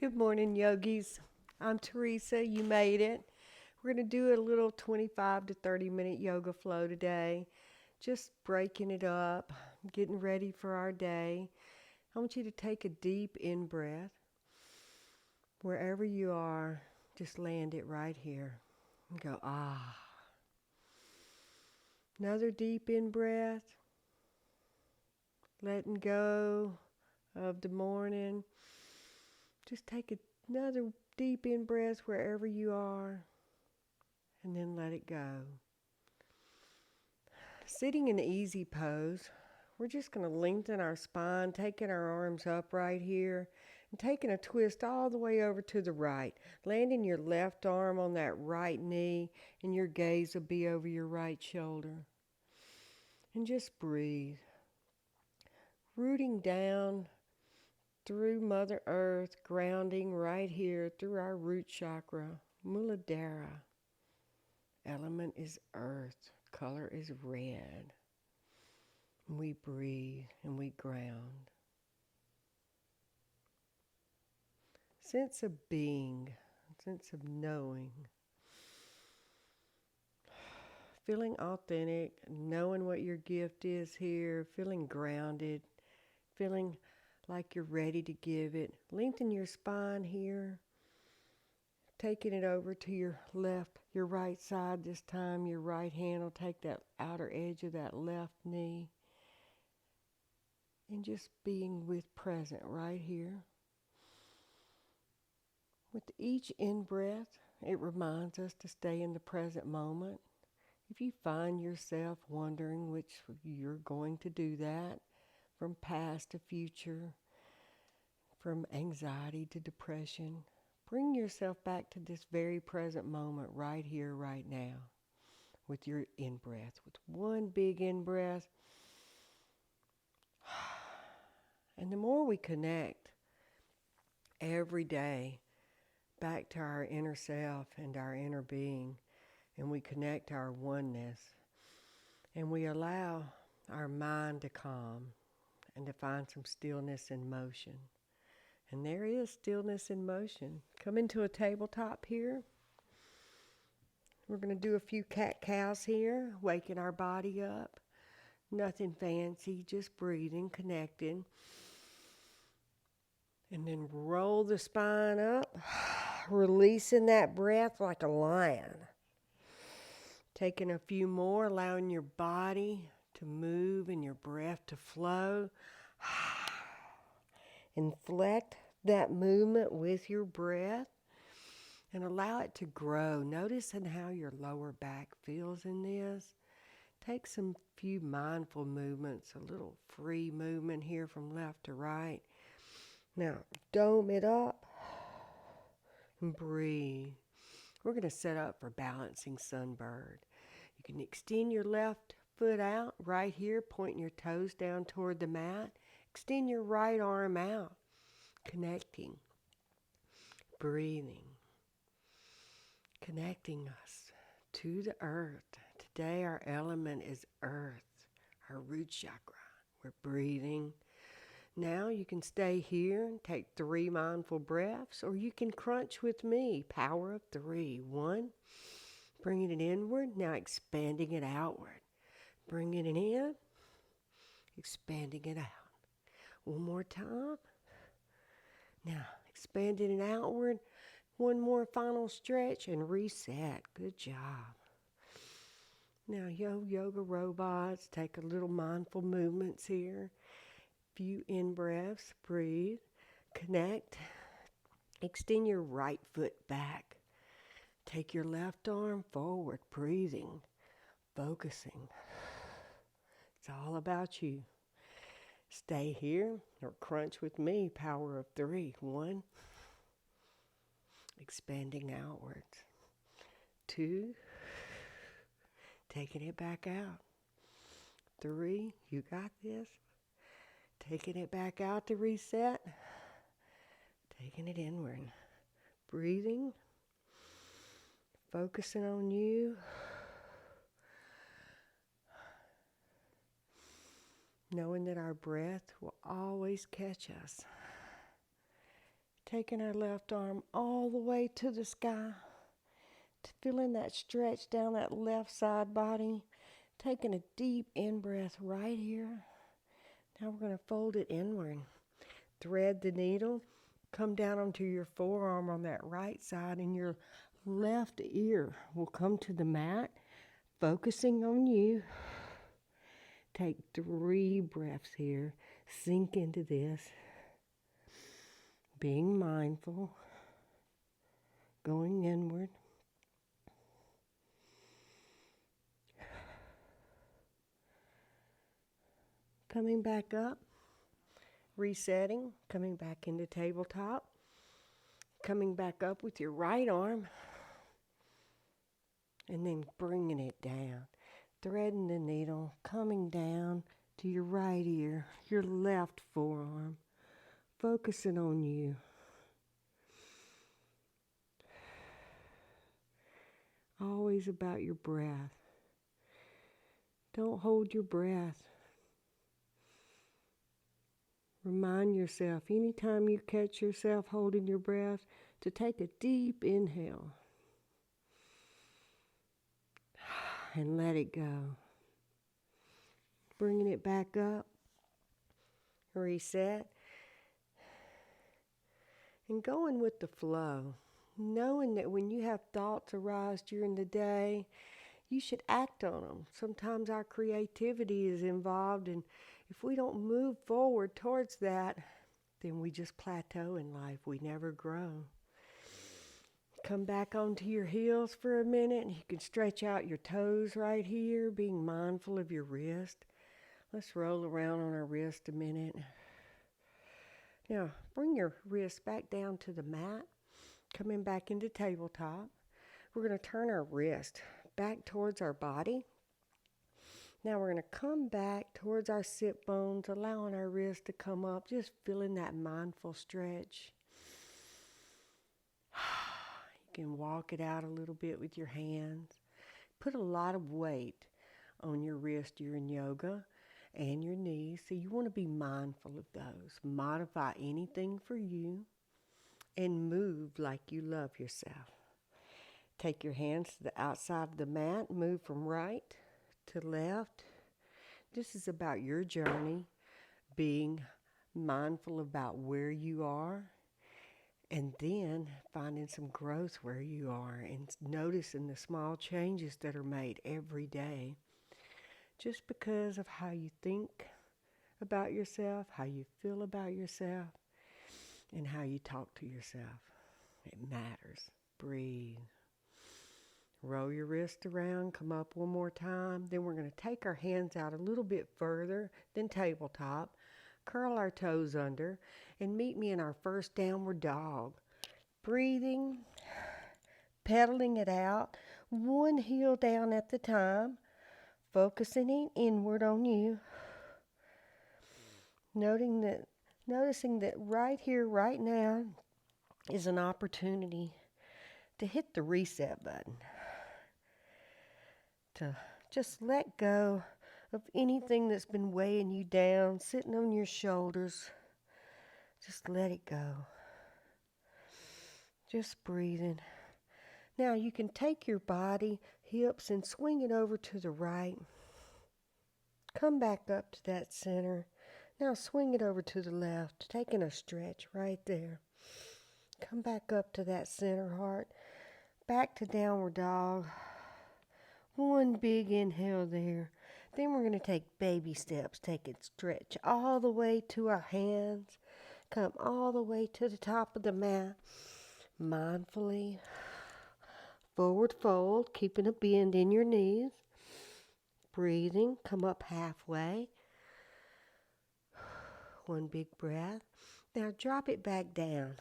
Good morning, yogis. I'm Teresa. You made it. We're going to do a little 25 to 30-minute yoga flow today. Just breaking it up, getting ready for our day. I want you to take a deep in breath. Wherever you are, just land it right here. And go, ah. Another deep in breath. Letting go of the morning. Just take another deep in breath wherever you are. And then let it go. Sitting in easy pose, we're just going to lengthen our spine, taking our arms up right here, and taking a twist all the way over to the right. Landing your left arm on that right knee, and your gaze will be over your right shoulder. And just breathe. Rooting down through Mother Earth, grounding right here through our root chakra, Muladhara. Element is earth, color is red. We breathe and we ground. Sense of being, sense of knowing. Feeling authentic, knowing what your gift is here, feeling grounded, feeling like you're ready to give it. Lengthen your spine here. Taking it over to your left, your right side this time. Your right hand will take that outer edge of that left knee. And just being with present right here. With each in-breath, it reminds us to stay in the present moment. If you find yourself wondering which you're going to do that, from past to future, from anxiety to depression, bring yourself back to this very present moment right here, right now, with your in-breath. With one big in-breath. And the more we connect every day back to our inner self and our inner being, and we connect our oneness, and we allow our mind to calm and to find some stillness and motion. And there is stillness and motion. Come into a tabletop here. We're going to do a few cat-cows here, waking our body up. Nothing fancy, just breathing, connecting. And then roll the spine up, releasing that breath like a lion. Taking a few more, allowing your body to move and your breath to flow. Inflect that movement with your breath and allow it to grow. Noticing how your lower back feels in this. Take some few mindful movements, a little free movement here from left to right. Now, dome it up and breathe. We're going to set up for balancing sunbird. You can extend your left foot out right here, pointing your toes down toward the mat. Extend your right arm out, connecting, breathing, connecting us to the earth. Today our element is earth, our root chakra. We're breathing. Now you can stay here and take 3 mindful breaths, or you can crunch with me. Power of 3. 1, bringing it inward. Now expanding it outward. Bringing it in, expanding it out. One more time. Now expanding it outward. One more final stretch and reset. Good job. Now yoga robots, take a little mindful movements here. Few in-breaths, breathe, connect, extend your right foot back. Take your left arm forward, breathing, focusing. It's all about you. Stay here or crunch with me, power of 3. 1, expanding outwards. 2, taking it back out. 3, you got this. Taking it back out to reset. Taking it inward. Breathing. Focusing on you. Knowing that our breath will always catch us. Taking our left arm all the way to the sky. Feeling that stretch down that left side body. Taking a deep in-breath right here. Now we're going to fold it inward. Thread the needle. Come down onto your forearm on that right side, and your left ear will come to the mat, focusing on you. Take 3 breaths here. Sink into this. Being mindful. Going inward. Coming back up. Resetting. Coming back into tabletop. Coming back up with your right arm. And then bringing it down. Threading the needle. Coming down to your right ear. Your left forearm. Focusing on you. Always about your breath. Don't hold your breath. Remind yourself, anytime you catch yourself holding your breath, to take a deep inhale. And let it go. Bringing it back up. Reset. And going with the flow. Knowing that when you have thoughts arise during the day, you should act on them. Sometimes our creativity is involved, and if we don't move forward towards that, then we just plateau in life. We never grow. Come back onto your heels for a minute, and you can stretch out your toes right here, being mindful of your wrist. Let's roll around on our wrist a minute. Now, bring your wrist back down to the mat. Coming back into tabletop. We're going to turn our wrist back towards our body. Now we're going to come back towards our sit bones, allowing our wrist to come up, just feeling that mindful stretch. You can walk it out a little bit with your hands. Put a lot of weight on your wrist during yoga and your knees, so you want to be mindful of those. Modify anything for you. And move like you love yourself. Take your hands to the outside of the mat. Move from right to left. This is about your journey. Being mindful about where you are. And then finding some growth where you are. And noticing the small changes that are made every day. Just because of how you think about yourself. How you feel about yourself. And how you talk to yourself. It matters. Breathe. Roll your wrist around. Come up one more time. Then we're going to take our hands out a little bit further than tabletop. Curl our toes under. And meet me in our first downward dog. Breathing. Pedaling it out. One heel down at the time. Focusing inward on you. Noticing that right here, right now, is an opportunity to hit the reset button. To just let go of anything that's been weighing you down, sitting on your shoulders. Just let it go. Just breathing. Now you can take your body, hips, and swing it over to the right. Come back up to that center. Now swing it over to the left, taking a stretch right there. Come back up to that center heart. Back to downward dog. One big inhale there. Then we're going to take baby steps. Take it, stretch all the way to our hands. Come all the way to the top of the mat. Mindfully. Forward fold, keeping a bend in your knees. Breathing, come up halfway. One big breath. Now drop it back down.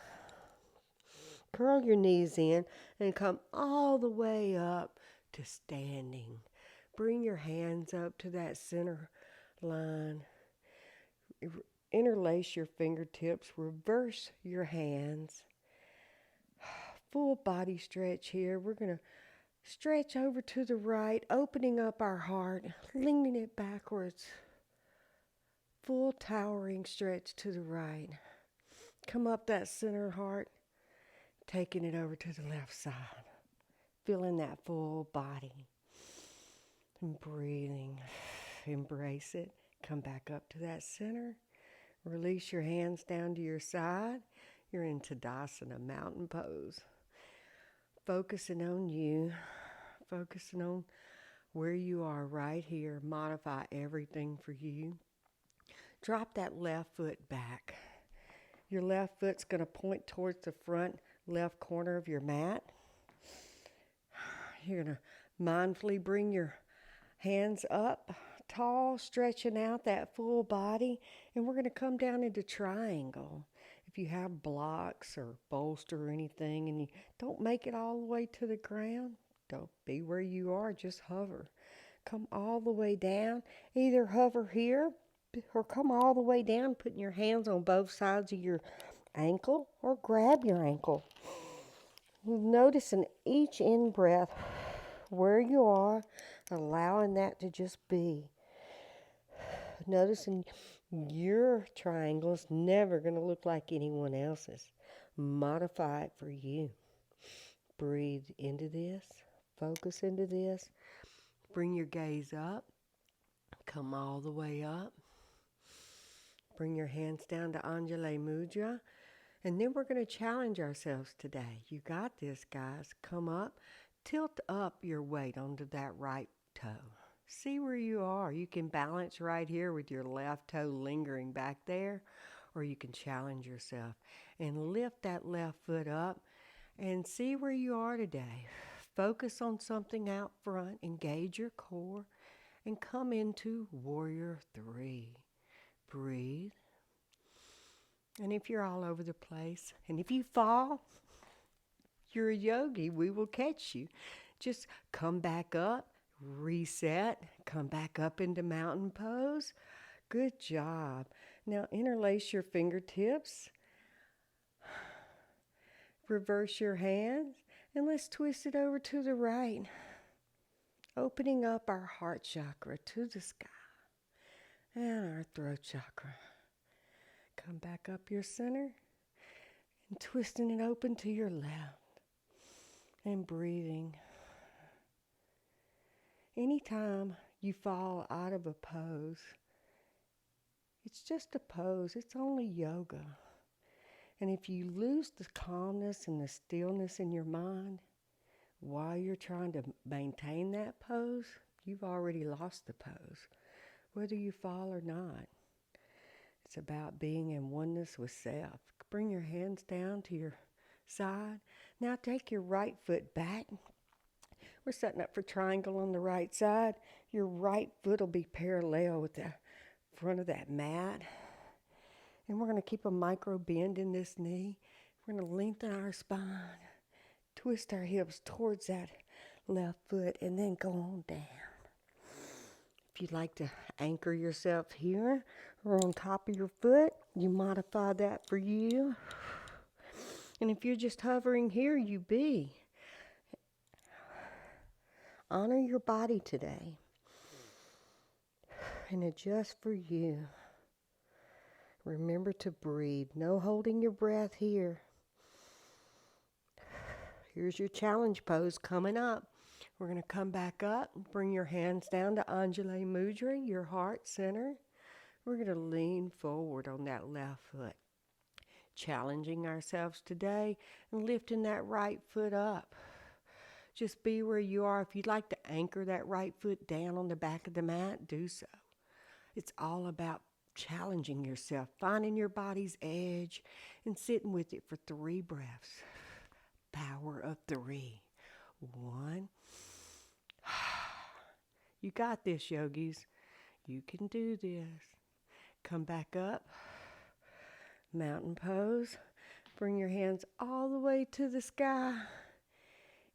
Curl your knees in and come all the way up to standing. Bring your hands up to that center line. Interlace your fingertips. Reverse your hands. Full body stretch here. We're going to stretch over to the right, opening up our heart, leaning it backwards. Full towering stretch to the right. Come up that center heart, taking it over to the left side. Feeling that full body. And breathing. Embrace it. Come back up to that center. Release your hands down to your side. You're in Tadasana, mountain pose. Focusing on you. Focusing on where you are right here. Modify everything for you. Drop that left foot back. Your left foot's going to point towards the front left corner of your mat. You're going to mindfully bring your hands up tall, stretching out that full body. And we're going to come down into triangle. If you have blocks or bolster or anything and you don't make it all the way to the ground, don't be where you are, just hover. Come all the way down. Either hover here or come all the way down, putting your hands on both sides of your ankle or grab your ankle. Noticing each in-breath where you are, allowing that to just be. Noticing your triangle is never going to look like anyone else's. Modify it for you. Breathe into this. Focus into this. Bring your gaze up. Come all the way up. Bring your hands down to Anjali Mudra. And then we're going to challenge ourselves today. You got this, guys. Come up. Tilt up your weight onto that right toe. See where you are. You can balance right here with your left toe lingering back there. Or you can challenge yourself and lift that left foot up and see where you are today. Focus on something out front. Engage your core. And come into Warrior 3. Breathe. And if you're all over the place, and if you fall, you're a yogi. We will catch you. Just come back up, reset, come back up into mountain pose. Good job. Now interlace your fingertips. Reverse your hands, and let's twist it over to the right. Opening up our heart chakra to the sky and our throat chakra. Come back up your center and twisting it open to your left and breathing. Anytime you fall out of a pose, it's just a pose. It's only yoga. And if you lose the calmness and the stillness in your mind while you're trying to maintain that pose, you've already lost the pose, whether you fall or not. It's about being in oneness with self. Bring your hands down to your side. Now take your right foot back. We're setting up for triangle on the right side. Your right foot will be parallel with the front of that mat. And we're going to keep a micro bend in this knee. We're going to lengthen our spine. Twist our hips towards that left foot and then go on down. If you'd like to anchor yourself here or on top of your foot, you modify that for you. And if you're just hovering here, you be. Honor your body today and adjust for you. Remember to breathe. No holding your breath here. Here's your challenge pose coming up. We're going to come back up and bring your hands down to Anjali Mudra, your heart center. We're going to lean forward on that left foot. Challenging ourselves today and lifting that right foot up. Just be where you are. If you'd like to anchor that right foot down on the back of the mat, do so. It's all about challenging yourself, finding your body's edge, and sitting with it for 3 breaths. Power of 3. 1. You got this, yogis. You can do this. Come back up. Mountain pose. Bring your hands all the way to the sky.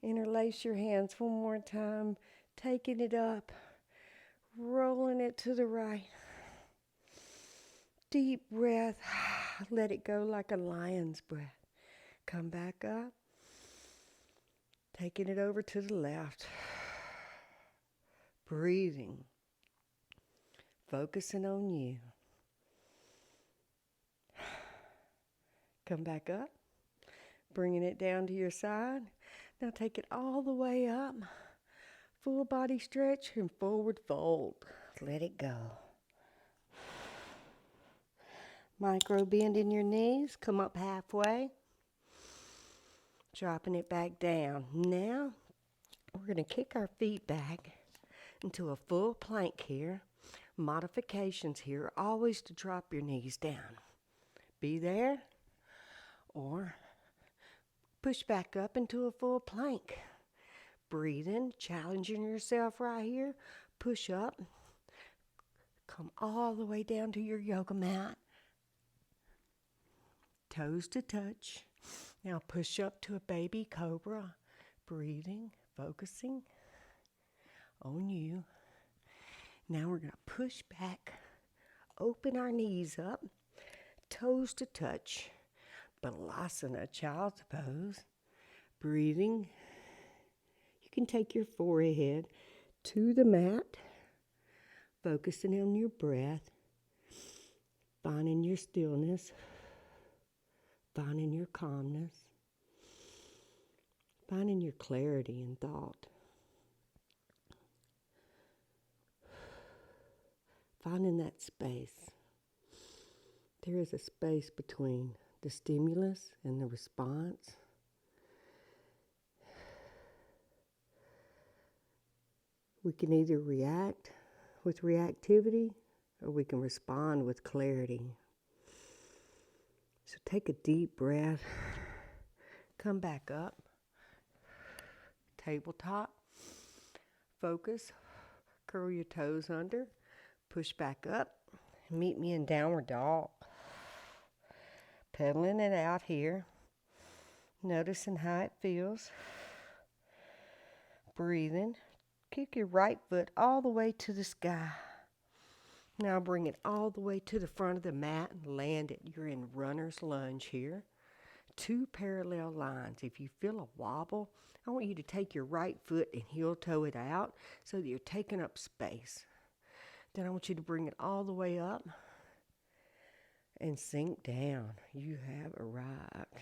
Interlace your hands one more time. Taking it up. Rolling it to the right. Deep breath. Let it go like a lion's breath. Come back up. Taking it over to the left. Breathing. Focusing on you. Come back up, bringing it down to your side. Now take it all the way up. Full body stretch and forward fold. Let it go. Micro bend in your knees. Come up halfway. Dropping it back down. Now, we're going to kick our feet back into a full plank here. Modifications here, always to drop your knees down. Be there, or push back up into a full plank. Breathing, challenging yourself right here. Push up. Come all the way down to your yoga mat. Toes to touch. Now push up to a baby cobra. Breathing, focusing on you. Now we're going to push back, open our knees up, toes to touch. Balasana, child's pose. Breathing. You can take your forehead to the mat, focusing on your breath, finding your stillness, finding your calmness, finding your clarity in thought. Finding that space. There is a space between the stimulus and the response. We can either react with reactivity or we can respond with clarity. So take a deep breath. Come back up. Tabletop. Focus. Curl your toes under. Push back up. Meet me in downward dog. Pedaling it out here. Noticing how it feels. Breathing. Kick your right foot all the way to the sky. Now bring it all the way to the front of the mat and land it. You're in runner's lunge here. 2 parallel lines. If you feel a wobble, I want you to take your right foot and heel toe it out so that you're taking up space. Then I want you to bring it all the way up and sink down. You have arrived.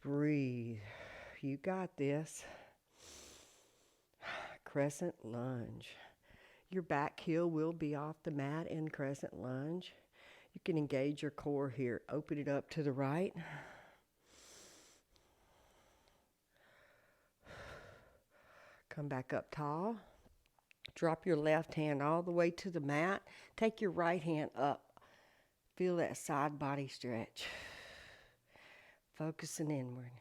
Breathe. You got this. Crescent lunge. Your back heel will be off the mat in crescent lunge. You can engage your core here. Open it up to the right. Come back up tall. Drop your left hand all the way to the mat. Take your right hand up. Feel that side body stretch. Focusing inward.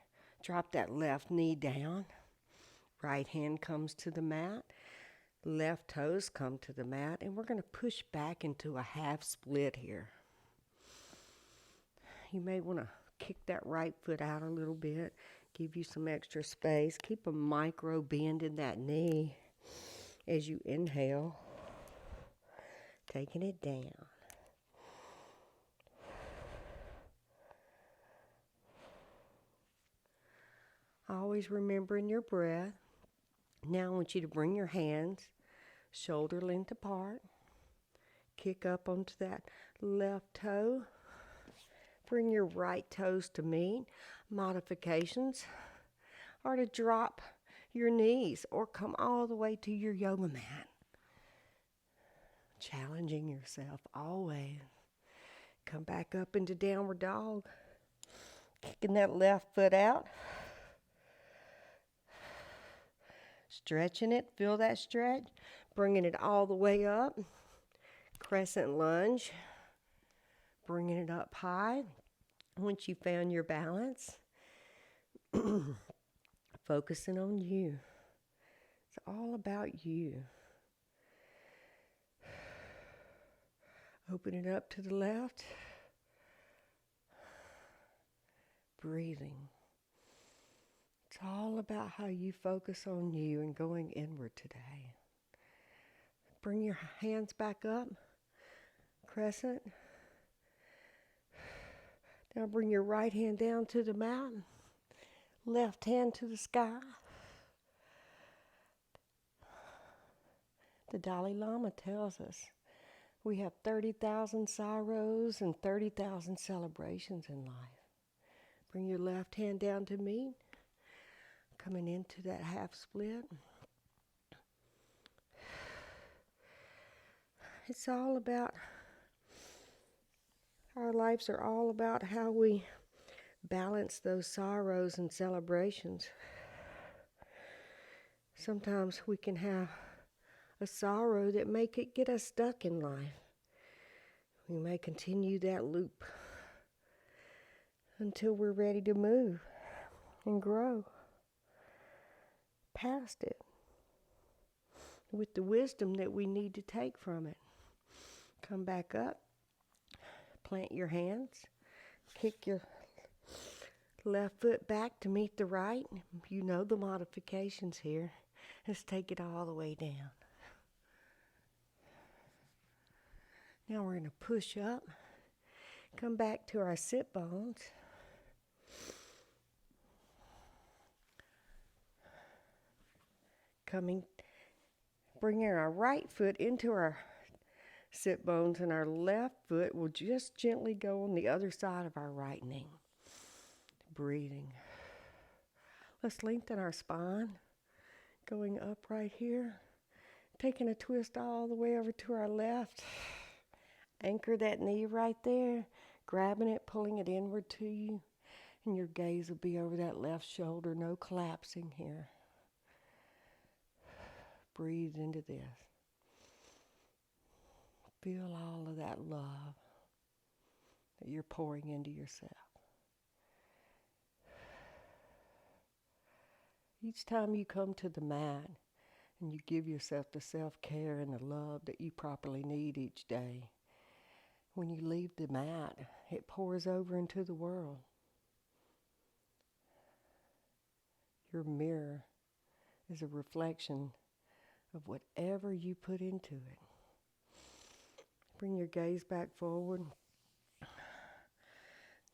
Drop that left knee down. Right hand comes to the mat. Left toes come to the mat. And we're going to push back into a half split here. You may want to kick that right foot out a little bit. Give you some extra space. Keep a micro bend in that knee as you inhale. Taking it down. Always remembering your breath. Now I want you to bring your hands shoulder length apart. Kick up onto that left toe. Bring your right toes to meet. Modifications are to drop your knees or come all the way to your yoga mat. Challenging yourself always. Come back up into downward dog. Kicking that left foot out. Stretching it. Feel that stretch. Bringing it all the way up. Crescent lunge. Bringing it up high. Once you found your balance, focusing on you. It's all about you. Open it up to the left. Breathing. It's all about how you focus on you and going inward today. Bring your hands back up. Crescent. Now bring your right hand down to the mat. Left hand to the sky. The Dalai Lama tells us We have 30,000 sorrows and 30,000 celebrations in life. Bring your left hand down to me, coming into that half split. It's all about, our lives are all about how we balance those sorrows and celebrations. Sometimes we can have a sorrow that may get us stuck in life. We may continue that loop until we're ready to move and grow past it with the wisdom that we need to take from it. Come back up, plant your hands, kick your left foot back to meet the right. You know the modifications here. Let's take it all the way down. Now we're going to push up, come back to our sit bones. Bringing our right foot into our sit bones, and our left foot will just gently go on the other side of our right knee. Breathing. Let's lengthen our spine, going up right here, taking a twist all the way over to our left. Anchor that knee right there, grabbing it, pulling it inward to you, and your gaze will be over that left shoulder, no collapsing here. Breathe into this. Feel all of that love that you're pouring into yourself. Each time you come to the mat and you give yourself the self-care and the love that you properly need each day, when you leave the mat, it pours over into the world. Your mirror is a reflection of whatever you put into it. Bring your gaze back forward.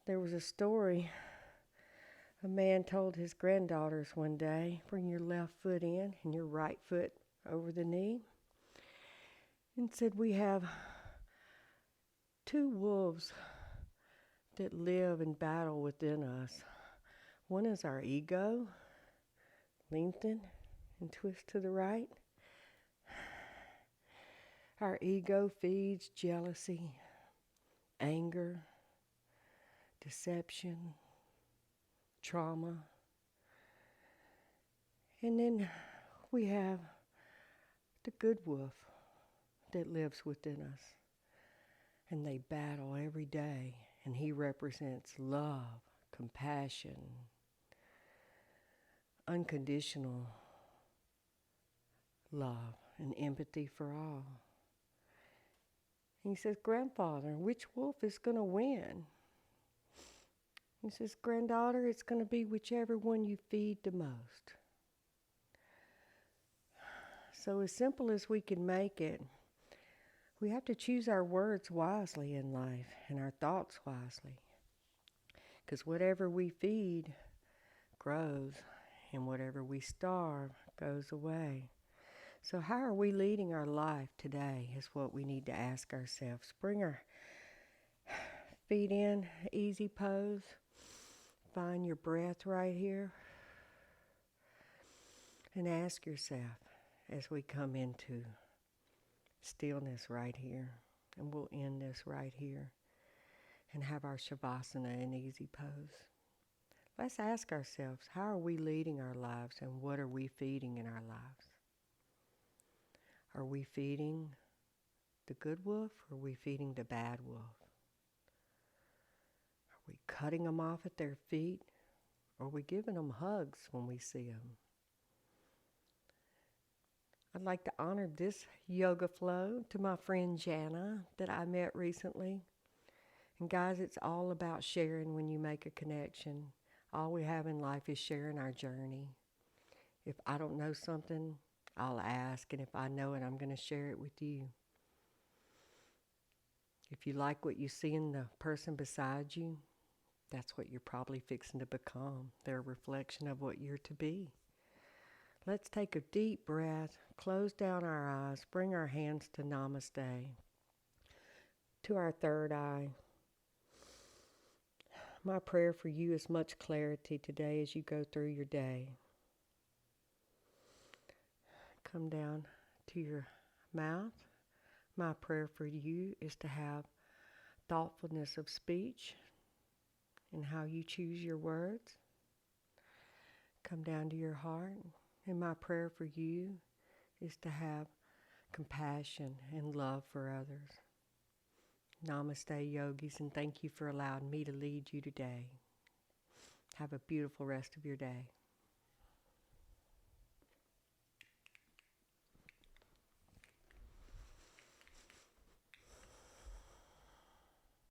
There was a story a man told his granddaughters one day. Bring your left foot in and your right foot over the knee. And said, we have two wolves that live and battle within us. One is our ego. Lengthen and twist to the right. Our ego feeds jealousy, anger, deception, trauma. And then we have the good wolf that lives within us. And they battle every day. And he represents love, compassion, unconditional love, and empathy for all. And he says, grandfather, which wolf is going to win? He says, granddaughter, it's going to be whichever one you feed the most. So as simple as we can make it, we have to choose our words wisely in life and our thoughts wisely. Because whatever we feed grows, and whatever we starve goes away. So how are we leading our life today is what we need to ask ourselves. Bring our feet in, easy pose. Find your breath right here. And ask yourself as we come into stillness right here. And we'll end this right here and have our Shavasana in easy pose. Let's ask ourselves, how are we leading our lives and what are we feeding in our lives? Are we feeding the good wolf or are we feeding the bad wolf? Are we cutting them off at their feet or are we giving them hugs when we see them? I'd like to honor this yoga flow to my friend Jana that I met recently. And guys, it's all about sharing when you make a connection. All we have in life is sharing our journey. If I don't know something, I'll ask, and if I know it, I'm going to share it with you. If you like what you see in the person beside you, that's what you're probably fixing to become. They're a reflection of what you're to be. Let's take a deep breath, close down our eyes, bring our hands to Namaste. to our third eye. My prayer for you is much clarity today as you go through your day. Come down to your mouth. My prayer for you is to have thoughtfulness of speech and how you choose your words. Come down to your heart. And my prayer for you is to have compassion and love for others. Namaste, yogis, and thank you for allowing me to lead you today. Have a beautiful rest of your day.